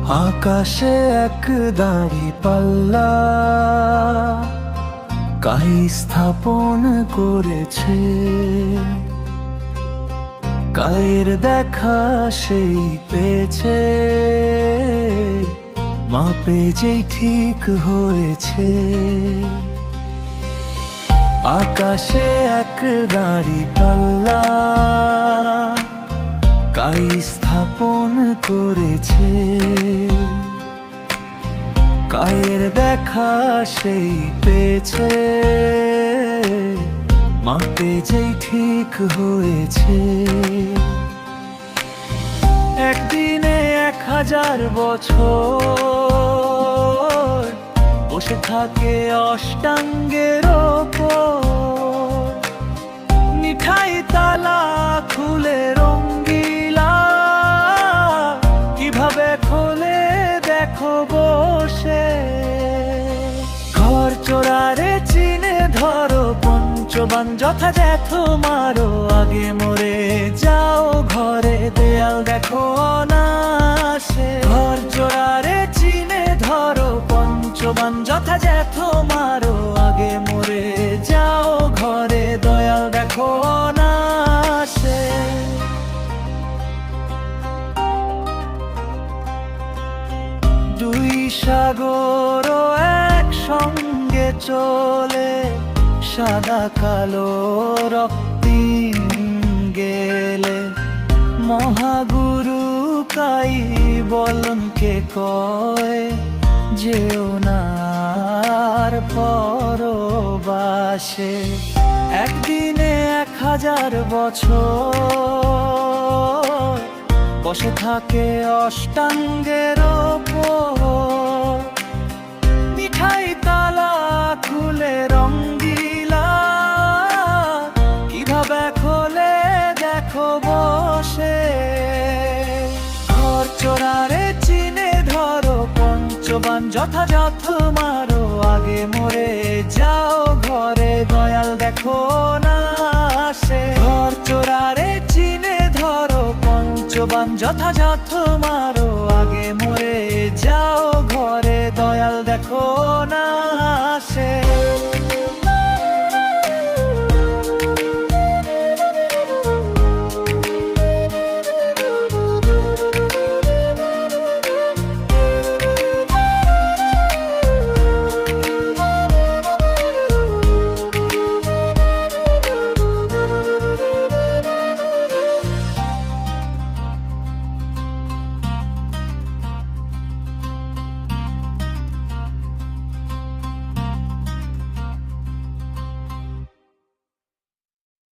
আকাশে এক দাঁড়ি পাল্লা কাই স্থাপন করেছে, কায়ের দেখা সেই পেয়েছে, মাপে যেই ঠিক হয়েছে। আকাশে এক দাঁড়ি পাল্লা কাই স্থাপন করেছে, কায়ের দেখা সেই পেয়েছে, মাপে যেই ঠিক হয়েছে। একদিনে 1000 বছর বসে থাকে অষ্টাঙ্গের ওপর, মিঠাই তালা খুলে রঙ্গিলা কিভাবে খোলে দেখো বসে। ঘর চোরারে চিনে ধরো, পঞ্চবান যথাযথ মারো, আগে মরে যাও ঘরে দেয়াল দেখো অনাসে। ঘর চোরারে চিনে ধরো, পঞ্চবান যথাযথ মারো, আগে মরে যাও ঘরে দয়াল দেখো অনাসে। দুই সাগর একসঙ্গে চলে, সাদা কালো রক্তিম গেলে, মহাগুরু কাই বলনকে কয় যেও নার পরবাসে। একদিনে 1000 বছর বসে থাকে অষ্টাঙ্গের ওপর, মিঠাই তালা খুলে রঙ্গিলা কিভাবে খোলে দেখো বসে। ঘর চোরারে চিনে ধরো, পঞ্চবান যথাযথ মারো, আগে মরে যাও ঘরে দয়াল দেখো না আসে। ঘর চোরারে চিনে ধরো, পঞ্চবান যথাযথ মারো, আগে মরে যাও ঘরে দয়াল দেখো